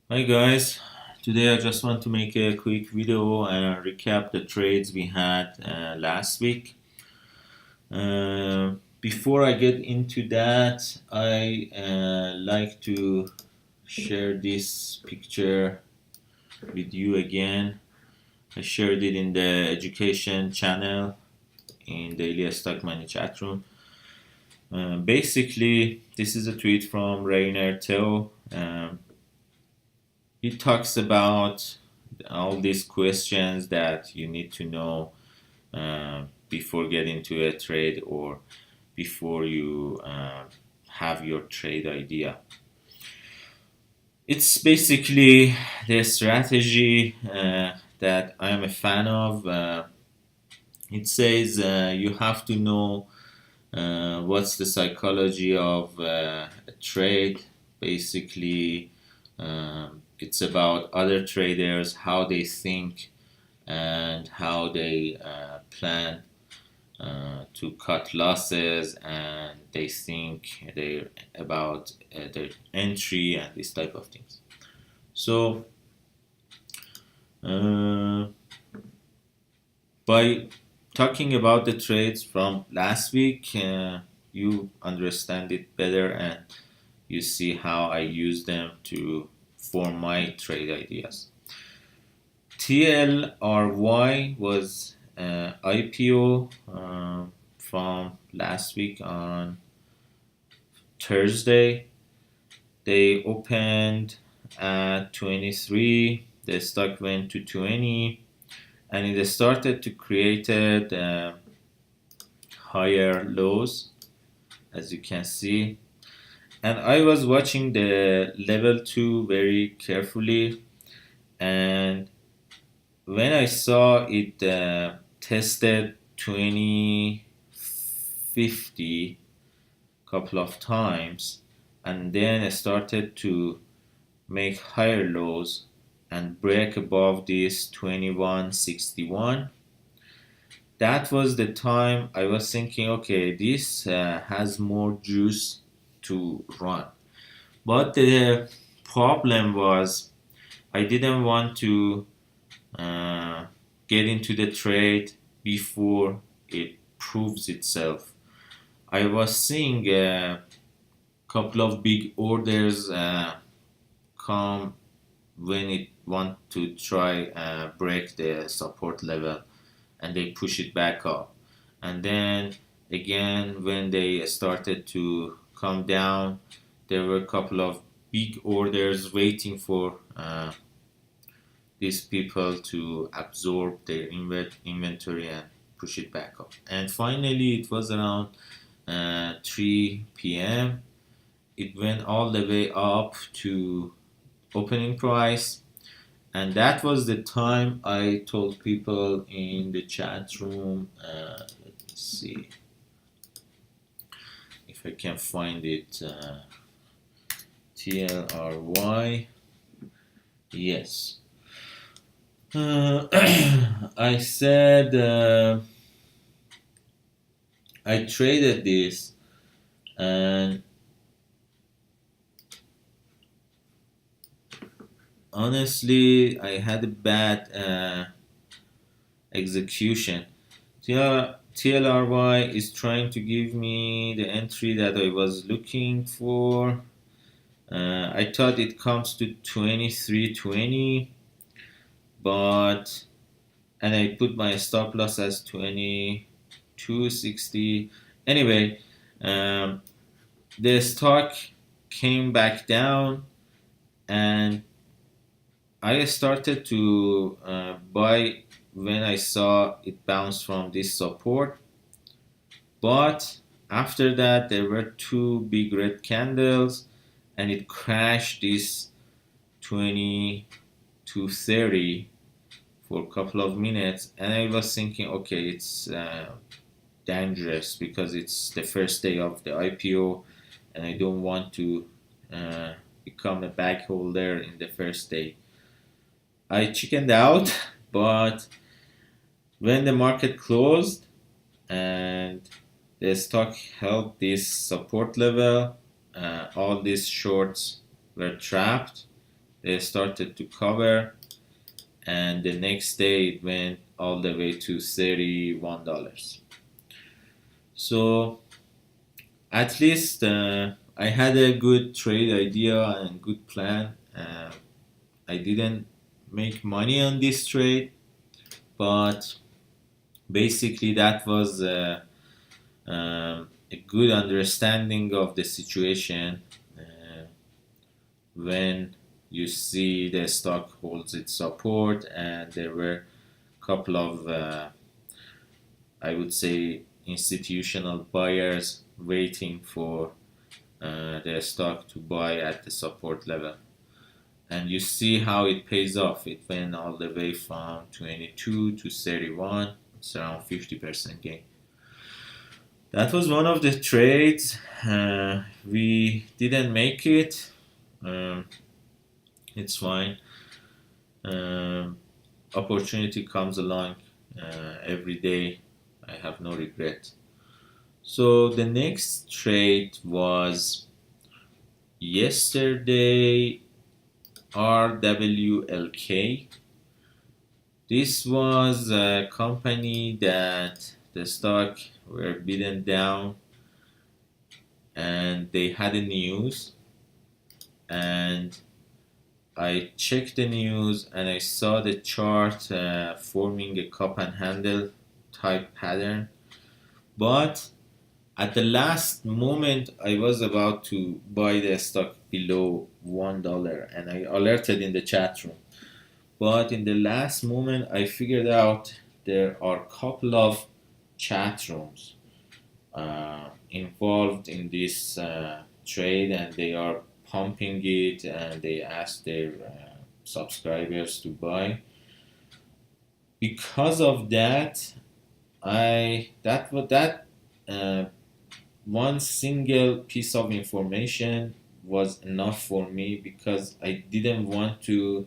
Hi guys, today I just want to make a quick video and recap the trades we had last week. Before I get into that, I like to share this picture with you again. I shared it in the education channel in Daily Stock Money chat room. Basically, this is a tweet from Rainer Theo. He talks about all these questions that you need to know before getting to a trade or before you have your trade idea. It's basically the strategy that I'm a fan of. It says you have to know what's the psychology of a trade. Basically, it's about other traders, how they think, and how they plan to cut losses, and they think they about their entry and this type of things. So uh, by talking about the trades from last week, you understand it better and you see how I use them to form my trade ideas. TLRY was IPO from last week on Thursday. They opened at 23, the stock went to 20, and it started to create higher lows, as you can see. And I was watching the level 2 very carefully, and when I saw it tested 2050 couple of times and then it started to make higher lows and break above this 2161, that was the time I was thinking, okay, this has more juice to run. But the problem was I didn't want to uh, get into the trade before it proves itself. I was seeing a couple of big orders come when it want to try break the support level, and they push it back up, and then again when they started to come down, there were a couple of big orders waiting for these people to absorb their inventory and push it back up. And finally, it was around 3 p.m. It went all the way up to opening price, and that was the time I told people in the chat room. Let's see if I can find it. TLRY. Yes. I said I traded this, and honestly, I had a bad execution. TLRY is trying to give me the entry that I was looking for. I thought it comes to 2320, but and I put my stop loss as 2260. Anyway, um, the stock came back down, and I started to buy when I saw it bounce from this support. But after that, there were two big red candles, and it crashed this 20 to 30 for a couple of minutes. And I was thinking, okay, it's dangerous because it's the first day of the IPO, and I don't want to become a bag holder in the first day. I chickened out, but when the market closed and the stock held this support level, all these shorts were trapped. they started to cover, and the next day it went all the way to $31. So at least I had a good trade idea and good plan. I didn't make money on this trade, but basically that was a good understanding of the situation. When you see the stock holds its support, and there were a couple of I would say institutional buyers waiting for the stock to buy at the support level, and you see how it pays off. It went all the way from 22 to 31. It's around 50% gain. That was one of the trades. We didn't make it. It's fine. Opportunity comes along every day. I have no regret. So the next trade was yesterday, RWLK. This was a company that the stock were beaten down, and they had a news, and I checked the news and I saw the chart forming a cup and handle type pattern, but at the last moment I was about to buy the stock below $1, and I alerted in the chat room. But in the last moment I figured out there are a couple of chat rooms involved in this trade, and they are pumping it, and they ask their subscribers to buy. Because of that, one single piece of information was enough for me, because I didn't want to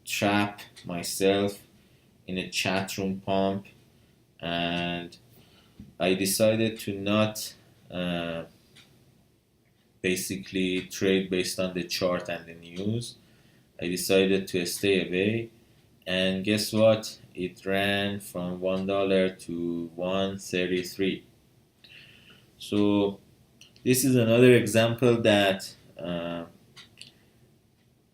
trap myself in a chat room pump, and I decided to not basically trade based on the chart and the news. I decided to stay away, and guess what? It ran from $1 to 133. So this is another example that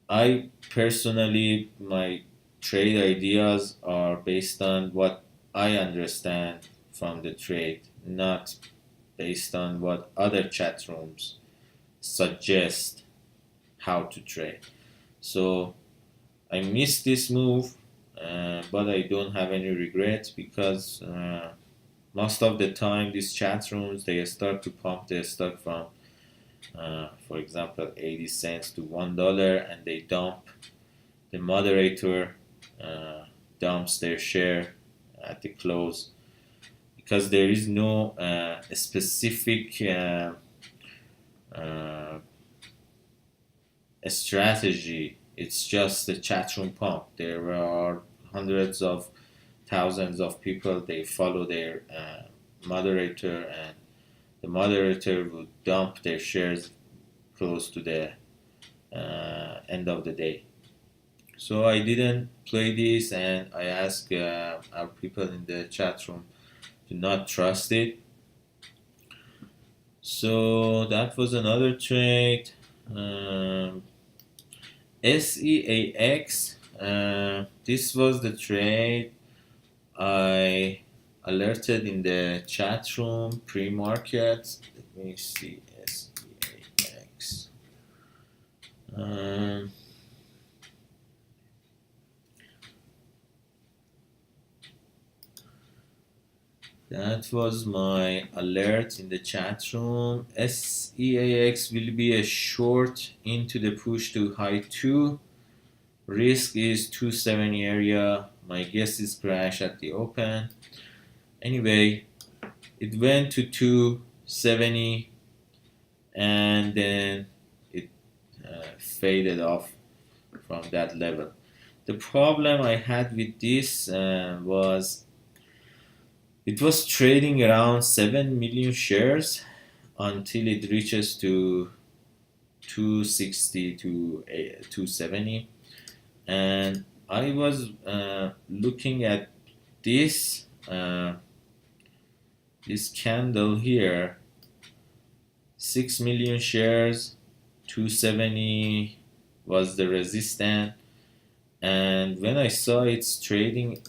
I personally, my trade ideas are based on what I understand from the trade, not based on what other chat rooms suggest how to trade. So I missed this move, but I don't have any regrets, because most of the time these chat rooms, they start to pump their stock from for example 80 cents to $1, and they dump, the moderator dumps their share at the close, because there is no specific strategy. It's just a chat room pump. There are hundreds of thousands of people, they follow their moderator, and the moderator would dump their shares close to the end of the day. So I didn't play this, and I asked our people in the chat room to not trust it. So that was another trade. SAEX, this was the trade I alerted in the chat room pre-market. Let me see, SAEX. That was my alert in the chat room. SAEX will be a short into the push to high 2. Risk is 270 area. My guess is crash at the open. Anyway, it went to 270, and then it faded off from that level. The problem I had with this was it was trading around 7 million shares until it reaches to 260 to 270. and I was looking at this this candle here, 6 million shares, 270 was the resistance, and when I saw it's trading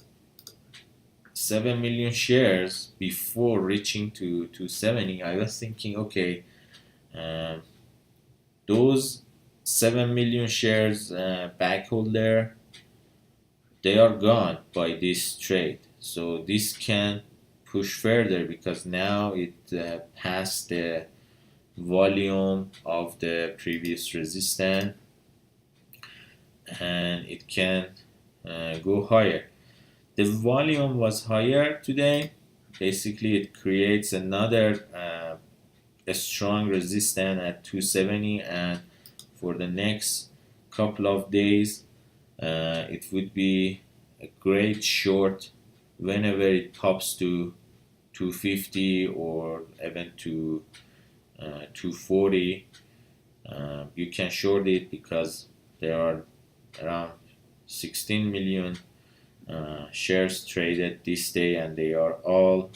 7 million shares before reaching to 270, I was thinking, okay, um, those 7 million shares back holder, they are gone by this trade. So this can push further because now it passed the volume of the previous resistance, and it can go higher. The volume was higher today. Basically, it creates another a strong resistance at 270, and for the next couple of days it would be a great short whenever it pops to 250 or even to 240. You can short it because there are around 16 million shares traded this day, and they are all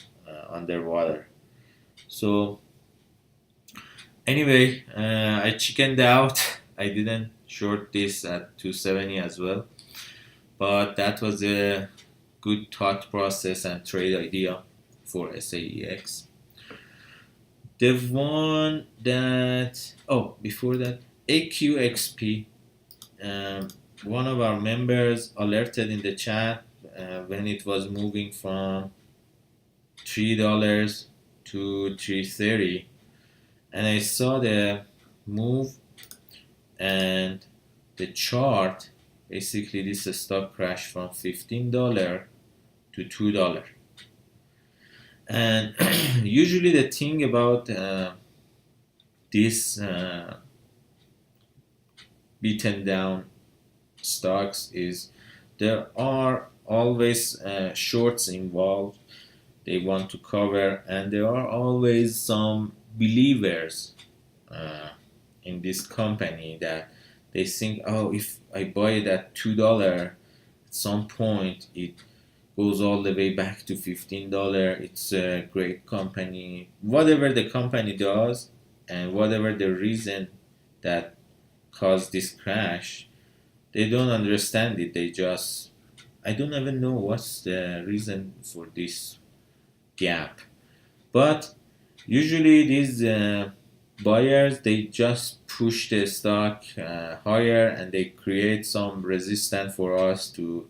underwater. So anyway, I chickened out. I didn't short this at 270 as well, but that was a good thought process and trade idea for SAEX. The one that, oh, before that, AQXP, one of our members alerted in the chat when it was moving from $3 to 330, and I saw the move and the chart. Basically, this stock crashed from $15 to $2. And usually the thing about these beaten down stocks is there are always shorts involved. They want to cover, and there are always some believers in this company that they think, oh, if I buy it at $2, at some point it goes all the way back to $15. It's a great company. Whatever the company does, and whatever the reason that caused this crash, they don't understand it. They just, I don't even know what's the reason for this gap. But usually these buyers, they just push the stock higher, and they create some resistance for us to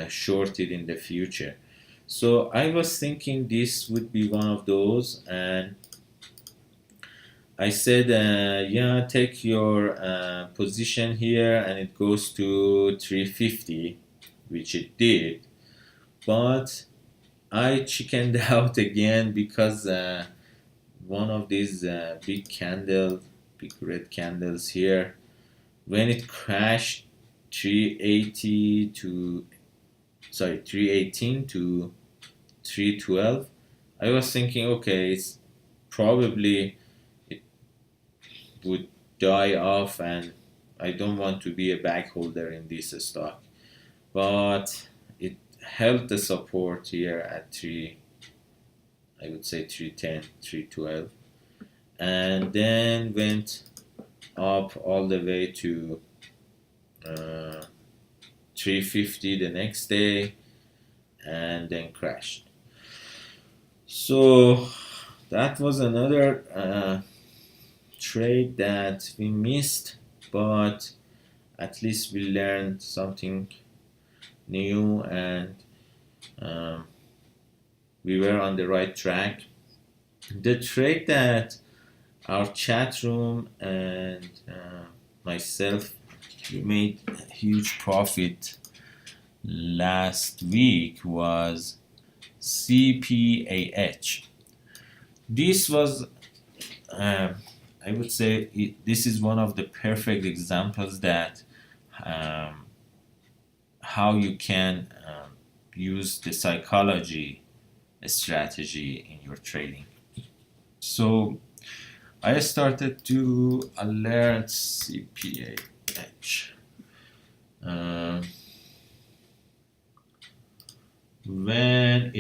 short it in the future. So I was thinking this would be one of those, and I said, yeah, take your position here, and it goes to 350, which it did. But I chickened out again because one of these big red candles here, when it crashed 318 to 312, I was thinking, okay, it's probably it would die off, and I don't want to be a back holder in this stock. But it held the support here at 3, I would say 310, 312, and then went up all the way to 350 the next day, and then crashed. So that was another trade that we missed, but at least we learned something new, and we were on the right track. The trade that our chat room and myself made a huge profit last week was CPAH. This was, I would say, this is one of the perfect examples that how you can use the psychology strategy in your trading. So I started to alert CPAH.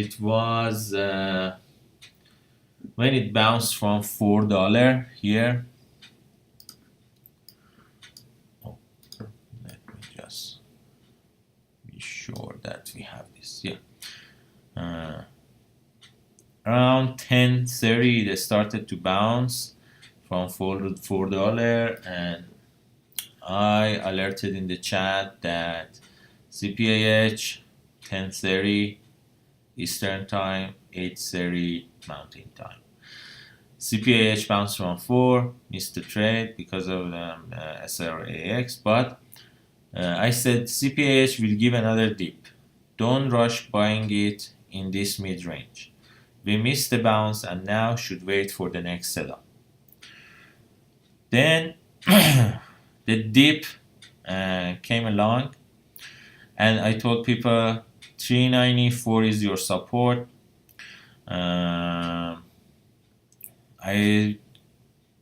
it was when it bounced from $4 here. Oh, let me just be sure that we have this. Yeah, around 10:30 they started to bounce from $4, and I alerted in the chat that CPAH 10:30 Eastern Time, 8:30 Mountain Time. CPAH bounced from 4, missed the trade because of SAEX, but I said CPAH will give another dip. Don't rush buying it in this mid-range. We missed the bounce and now should wait for the next setup. Then the dip came along, and I told people 394 is your support. I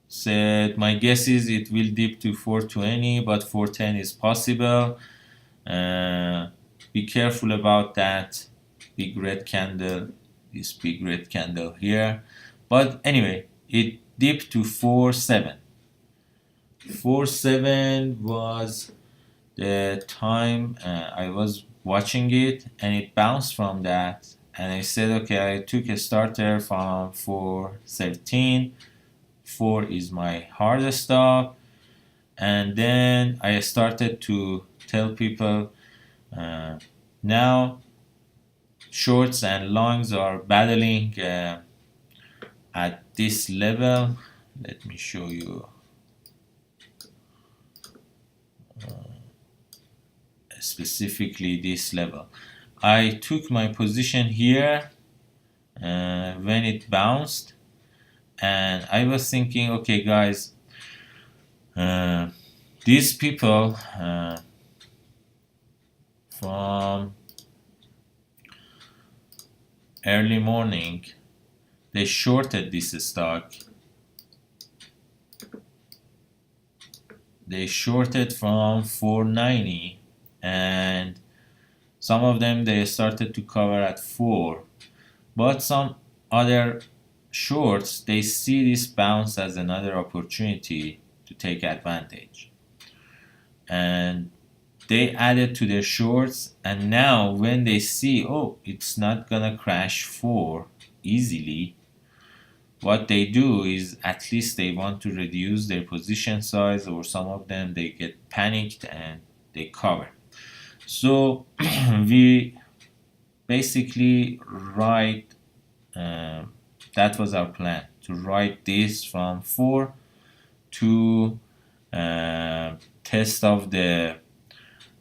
said my guess is it will dip to 420, but 410 is possible. Be careful about that big red candle, this big red candle here. But anyway, it dipped to 4.7. 4.7 was the time I was watching it, and it bounced from that, and I said okay, I took a starter from 4.13. 4 is my hard stop, and then I started to tell people now shorts and longs are battling at this level. Let me show you specifically this level. I took my position here when it bounced, and I was thinking, okay guys, these people from early morning, they shorted this stock. They shorted from 490, and some of them they started to cover at 4, but some other shorts, they see this bounce as another opportunity to take advantage, and they added to their shorts. And now when they see, oh, it's not gonna crash 4 easily, what they do is at least they want to reduce their position size, or some of them they get panicked and they cover. So we basically write, that was our plan, to write this from 4 to test of the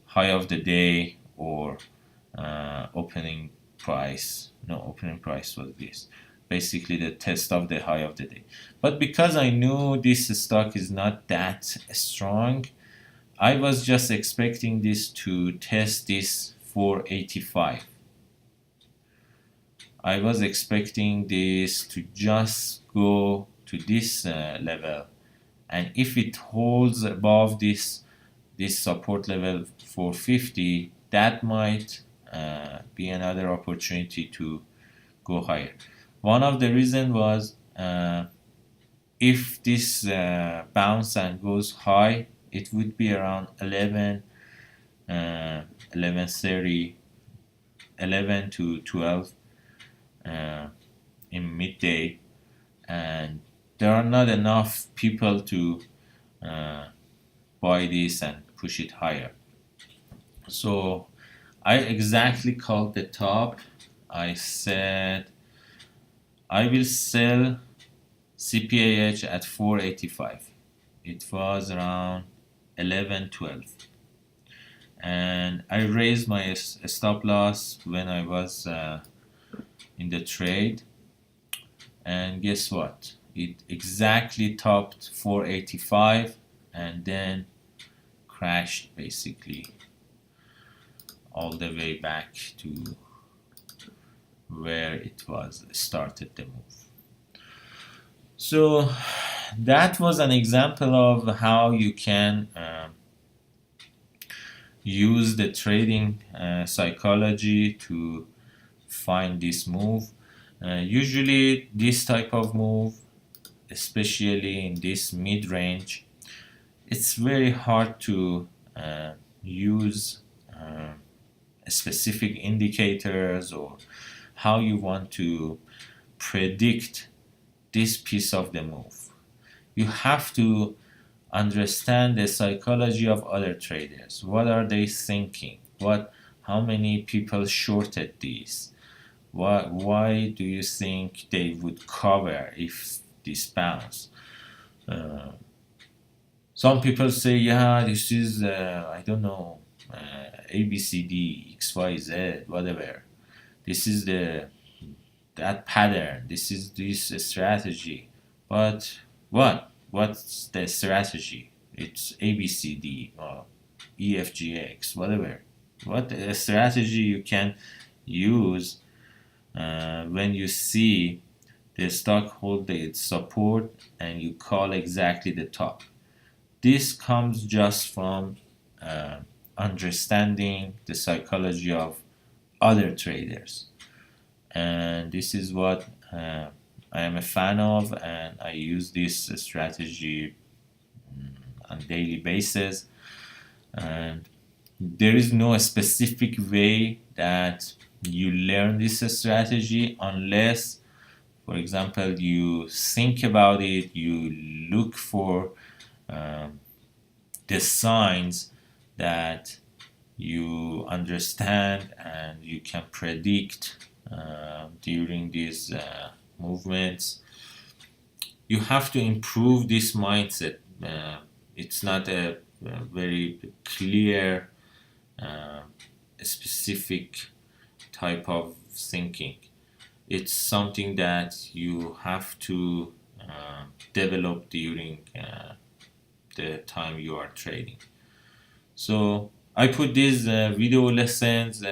high of the day, or opening price. No, opening price was this. Basically the test of the high of the day. But because I knew this stock is not that strong, I was just expecting this to test this 485. I was expecting this to just go to this level, and if it holds above this support level 450, that might be another opportunity to go higher. One of the reasons was if this bounce and goes high, it would be around 11:30, 11 to 12 in midday, and there are not enough people to buy this and push it higher. So I exactly called the top. I said I will sell CPAH at 485. It was around 11:12, and I raised my stop loss when I was in the trade, and guess what? It exactly topped 485 and then crashed basically all the way back to where it was started the move. So that was an example of how you can use the trading psychology to find this move. Usually this type of move, especially in this mid-range, it's very hard to use specific indicators or how you want to predict this piece of the move. You have to understand the psychology of other traders. What are they thinking? How many people shorted these? Why do you think they would cover if this bounce? Some people say, yeah, this is I don't know, ABCD, XYZ, whatever. This is that pattern. This is this strategy. But what's the strategy? It's ABCD or EFGX, whatever. What a strategy you can use when you see the stock hold its support and you call exactly the top. This comes just from understanding the psychology of other traders, and this is what I am a fan of, and I use this strategy on a daily basis. And there is no specific way that you learn this strategy unless, for example, you think about it, you look for the signs that you understand and you can predict during these movements. You have to improve this mindset. It's not a very clear, specific type of thinking. It's something that you have to develop during the time you are trading. So I put these video lessons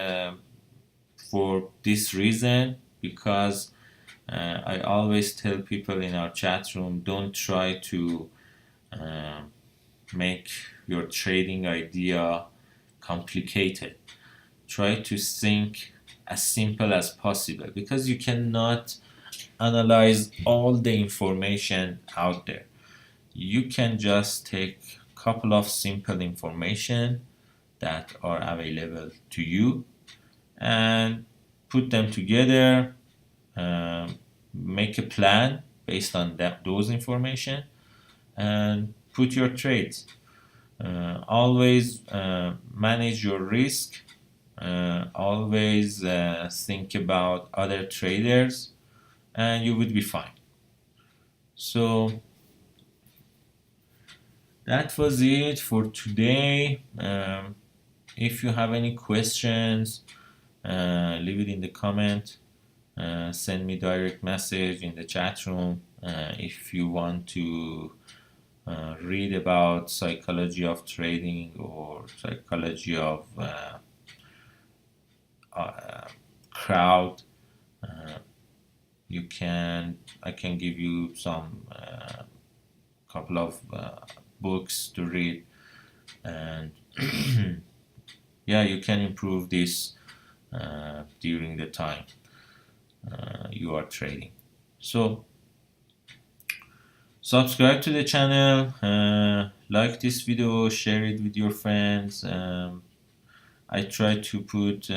for this reason, because I always tell people in our chat room, don't try to make your trading idea complicated. Try to think as simple as possible, because you cannot analyze all the information out there. You can just take a couple of simple information that are available to you and put them together, make a plan based on those information, and put your trades. Always manage your risk. Always think about other traders, and you would be fine. So that was it for today. If you have any questions, leave it in the comment. Send me direct message in the chat room. If you want to read about psychology of trading or psychology of crowd, I can give you some couple of books to read, and yeah, you can improve this during the time you are trading. So subscribe to the channel, like this video, share it with your friends. I try to put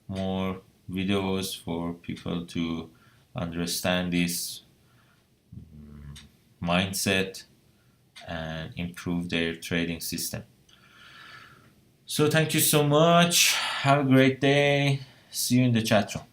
more videos for people to understand this mindset and improve their trading system. So thank you so much. Have a great day. See you in the chat room.